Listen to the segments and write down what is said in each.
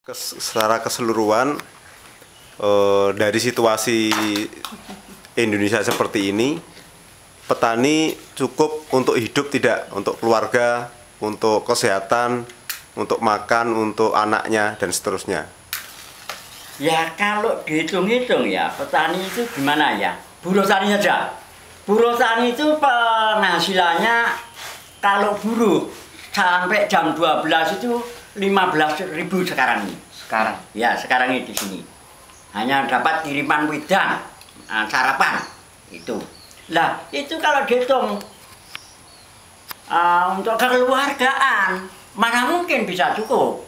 Secara keseluruhan dari situasi Indonesia seperti ini, petani cukup untuk hidup tidak, untuk keluarga, untuk kesehatan, untuk makan, untuk anaknya dan seterusnya. Ya kalau dihitung-hitung ya, petani itu gimana ya? Buruh tani saja. Buruh tani itu penghasilannya kalau buruh sampai jam 12 itu 15.000 sekarang ini. Sekarang ini di sini. Hanya dapat kiriman wedang, sarapan itu. Lah, itu kalau dihitung untuk kekeluargaan, mana mungkin bisa cukup.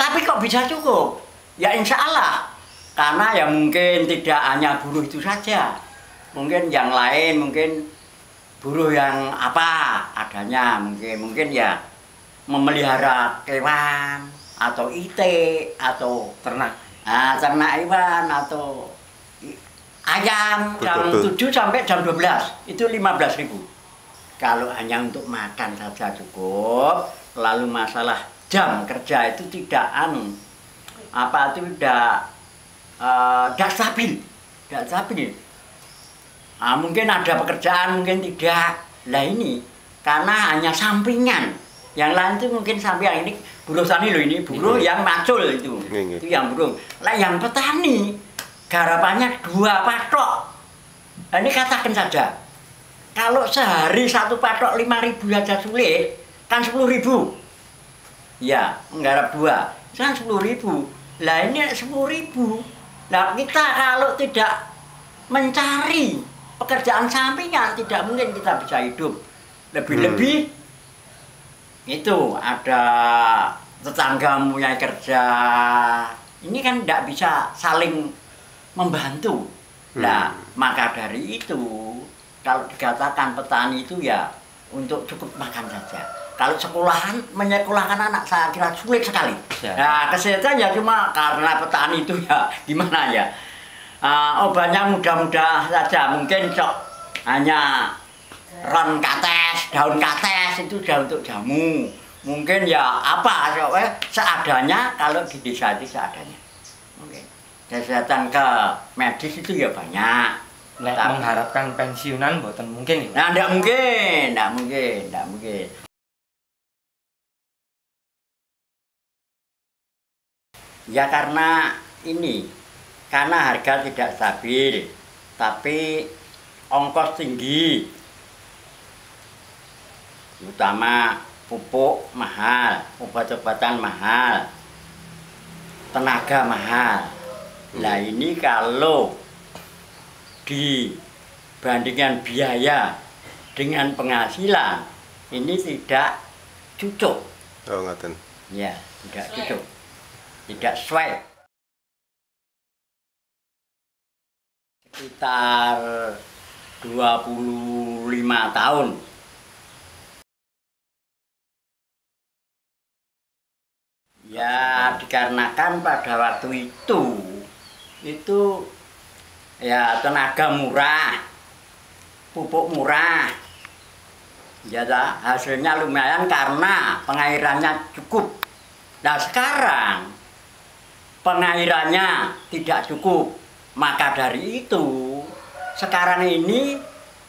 Tapi kok bisa cukup? Ya insya Allah. Karena ya mungkin tidak hanya buruh itu saja. Mungkin yang lain, mungkin buruh yang apa adanya. Mungkin ya memelihara kewan atau itik atau ternak hewan atau ayam jam 7 sampai jam 12 itu 15.000. Kalau hanya untuk makan saja cukup. Lalu masalah jam kerja itu tidak stabil. Mungkin ada pekerjaan, mungkin tidak. Lah ini karena hanya sampingan. Yang lain itu mungkin sampingan. Ini buruh tani loh, ini buruh yang macul itu. Itu yang buruh. Lah yang petani garapannya 2 patok. Nah, ini katakan saja. Kalau sehari 1 patok 5.000 saja sulit, kan 10.000. Ya, menggarap 2. Kan 10.000. Lah ini 10.000. Nah kita kalau tidak mencari pekerjaan sampingan, tidak mungkin kita bisa hidup. Lebih-lebih itu ada tetangga punya kerja. Ini kan tidak bisa saling membantu. Nah, maka dari itu kalau dikatakan petani itu ya untuk cukup makan saja. Kalau menyekolahkan anak saya kira sulit sekali. Nah, kesehatan ya cuma karena petani itu ya gimana ya. Obatnya mudah-mudah saja. Mungkin hanya ron kates, daun kates itu sudah untuk jamu. Mungkin ya apa seadanya kalau di desa itu seadanya. Oke. Kesehatan ke medis itu ya banyak. Mengharapkan pensiunan buatan mungkin ya? Nah, tidak mungkin. Ya karena harga tidak stabil, tapi ongkos tinggi, terutama pupuk mahal, obat-obatan mahal, tenaga mahal. Nah ini kalau dibandingkan biaya dengan penghasilan, ini tidak cocok. Oh, ngaten. Ya, tidak cocok. Tidak sesuai. Sekitar 25 tahun. Ya, dikarenakan pada waktu itu ya tenaga murah, pupuk murah. Ya, hasilnya lumayan karena pengairannya cukup. Nah, sekarang pengairannya tidak cukup. Maka dari itu, sekarang ini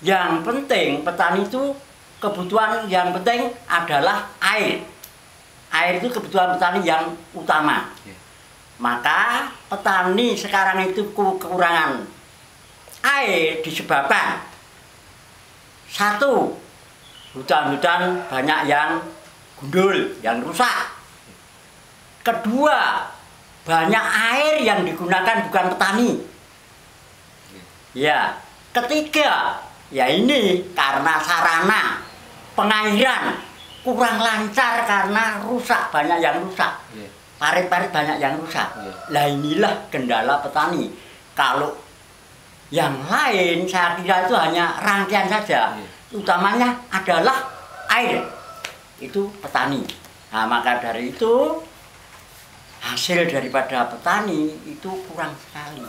yang penting petani itu kebutuhan yang penting adalah air. Air itu kebutuhan petani yang utama. Maka petani sekarang itu kekurangan air disebabkan 1, hutan-hutan banyak yang gundul, yang rusak. Kedua, banyak air yang digunakan bukan petani. Ya, ketiga, ya ini karena sarana pengairan kurang lancar karena rusak, banyak yang rusak. Parit-parit banyak yang rusak. Lah inilah kendala petani. Kalau yang lain saya kira itu hanya rangkaian saja. Utamanya adalah air. Itu petani. Nah, maka dari itu hasil daripada petani itu kurang sekali.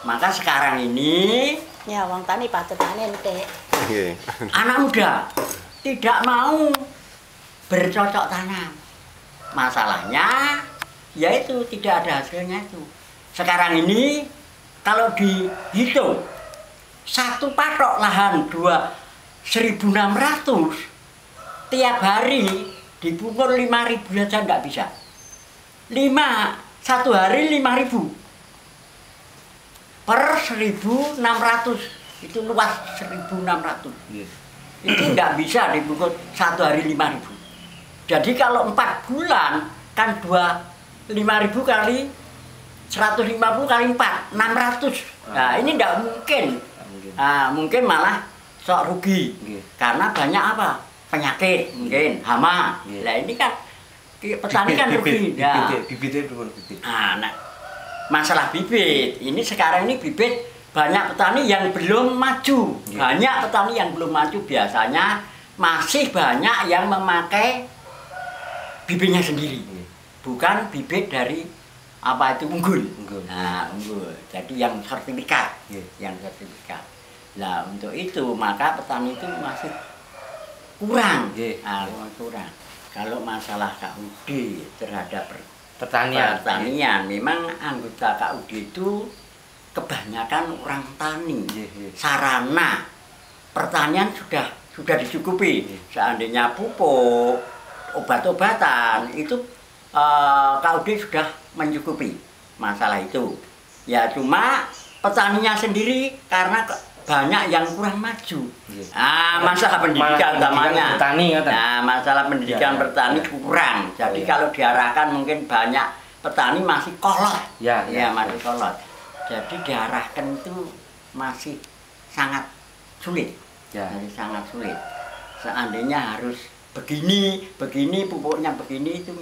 Maka sekarang ini ya wong tani patut panen teh. Anak muda tidak mau bercocok tanam. Masalahnya ya itu tidak ada hasilnya itu. Sekarang ini kalau dihitung satu patok lahan 2.600 tiap hari dipungut 5.000 saja nggak bisa. Satu hari 5.000 per 1.600 itu luas 1.600. Itu nggak bisa dipungut satu hari 5.000. Jadi kalau 4 bulan kan 5.000 kali 150 kali 4, 600. Nah ini nggak mungkin. Nah, mungkin malah sok rugi. Karena banyak apa? Penyakit, mungkin hama. Nah ini kan petani kan rugi. Bibitnya dulu bibit. Nah, masalah bibit. Ini sekarang ini bibit banyak petani yang belum maju. Banyak petani yang belum maju, biasanya masih banyak yang memakai bibitnya sendiri. Bukan bibit dari apa itu unggul. Nah, unggul. Jadi yang sertifikat, yang sertifikat. Nah, untuk itu maka petani itu masih kurang. Kurang. Kalau masalah KUD terhadap pertanian, memang anggota KUD itu kebanyakan orang tani. Sarana pertanian sudah dicukupi. Seandainya pupuk, obat-obatan itu KUD sudah mencukupi masalah itu. Ya cuma petaninya sendiri karena banyak yang kurang maju. Masalah pendidikan utamanya. Masalah pendidikan petani kurang. Jadi kalau diarahkan mungkin banyak petani masih kolot. Masih kolot. Jadi diarahkan itu masih sangat sulit. Jadi sangat sulit. Seandainya harus begini pupuknya begini itu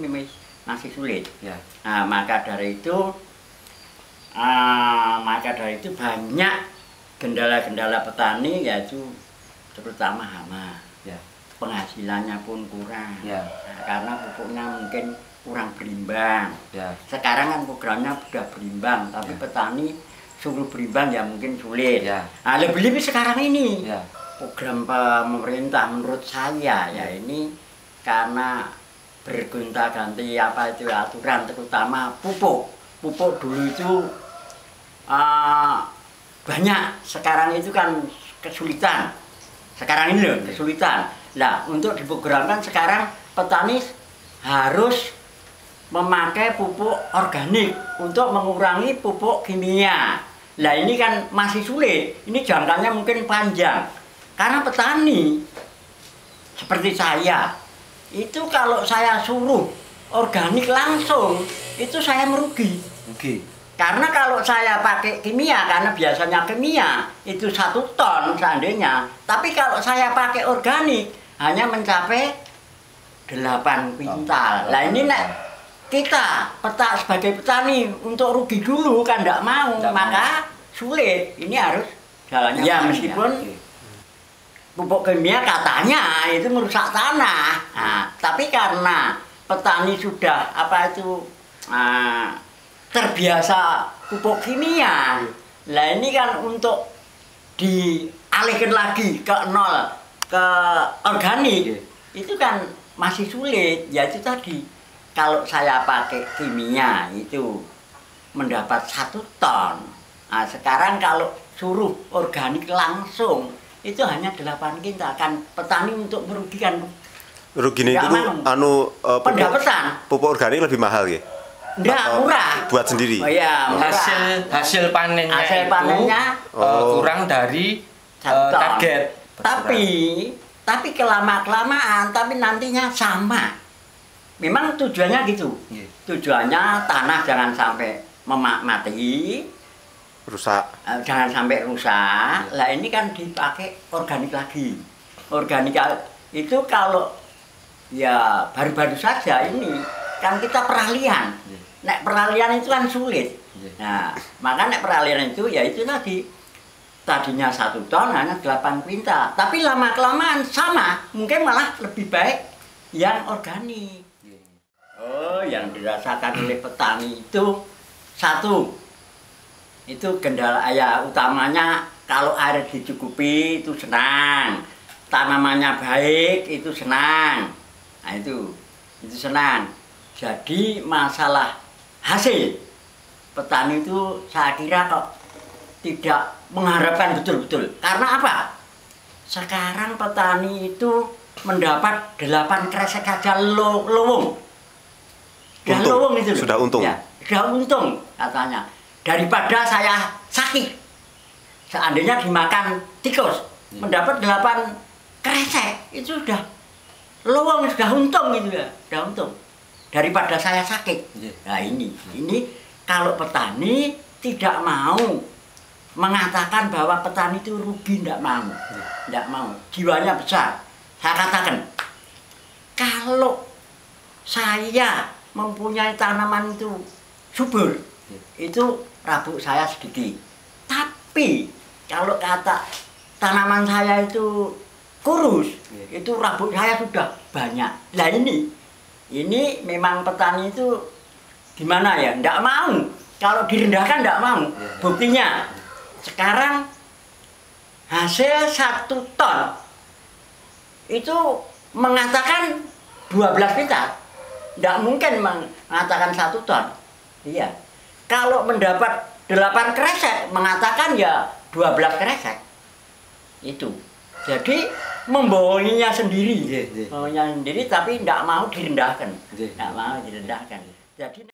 masih sulit. Nah, maka dari itu banyak kendala-kendala petani, yaitu terutama hama. Penghasilannya pun kurang. Nah, karena pupuknya mungkin kurang berimbang. Sekarang kan programnya sudah berimbang, tapi petani suruh berimbang ya mungkin sulit. Nah, lebih-lebih sekarang ini program pemerintah menurut saya ya ini karena bergonta-ganti apa itu aturan, terutama pupuk dulu itu banyak, sekarang itu kan kesulitan. Sekarang ini loh kesulitan. Nah, untuk diprogramkan sekarang petani harus memakai pupuk organik untuk mengurangi pupuk kimia. Nah, ini kan masih sulit. Ini jangkanya mungkin panjang. Karena petani seperti saya itu kalau saya suruh organik langsung itu saya merugi. Karena kalau saya pakai kimia, karena biasanya kimia itu 1 ton seandainya, tapi kalau saya pakai organik hanya mencapai 8 kuintal. Nah ini kita sebagai petani untuk rugi dulu kan tidak mau, maka sulit. Ini harus jalannya. Ya meskipun pupuk kimia katanya itu merusak tanah. Nah, tapi karena petani sudah terbiasa pupuk kimia, lah ini kan untuk dialihkan lagi ke nol, ke organik, itu kan masih sulit. Ya itu tadi, kalau saya pakai kimia itu mendapat 1 ton. Nah, sekarang kalau suruh organik langsung itu hanya 8 kintal, kan petani untuk merugikan. Ruginya itu pendapatan. Pupuk organik lebih mahal ya? Enggak, murah. Buat sendiri? Oh iya, Hasil panennya kurang dari target. Tapi kelamaan, tapi nantinya sama. Memang tujuannya gitu. Tujuannya tanah jangan sampai mati, rusak. Jangan sampai rusak. Lah ini kan dipakai organik lagi. Organik itu kalau ya baru-baru saja ini kan kita peralihan. Nek peralihan itu kan sulit. Nah, maka nek peralihan itu ya itu tadinya 1 ton hanya 8 kuintal. Tapi lama-kelamaan sama, mungkin malah lebih baik yang organik. Oh, yang dirasakan oleh petani itu satu, itu kendala ya utamanya kalau air dicukupi itu senang, tanamannya baik itu senang. Nah itu senang. Jadi masalah hasil. Petani itu saya kira kok tidak mengharapkan betul-betul. Karena apa? Sekarang petani itu mendapat 8 kresek saja lowong. Sudah lowong itu. Sudah untung. Ya, sudah untung katanya. Daripada saya sakit. Seandainya dimakan tikus, mendapat 8 kresek, itu sudah lowong, sudah untung gitu ya. Sudah untung. Daripada saya sakit. Nah ini kalau petani tidak mau mengatakan bahwa petani itu rugi, tidak mau. Tidak mau. Jiwanya besar. Saya katakan, kalau saya mempunyai tanaman itu subur, itu rabuk saya sedikit. Tapi kalau kata tanaman saya itu kurus, itu rabuk saya sudah banyak. Nah ini memang petani itu gimana ya? Tidak mau. Kalau direndahkan tidak mau. Buktinya sekarang hasil 1 ton itu mengatakan 12 pintal. Tidak mungkin mengatakan 1 ton. Iya. Kalau mendapat 8 kresek, mengatakan ya 12 kresek. Itu. Jadi membohonginya sendiri. Membohonginya sendiri tapi tidak mau direndahkan. Tidak mau direndahkan. Jadi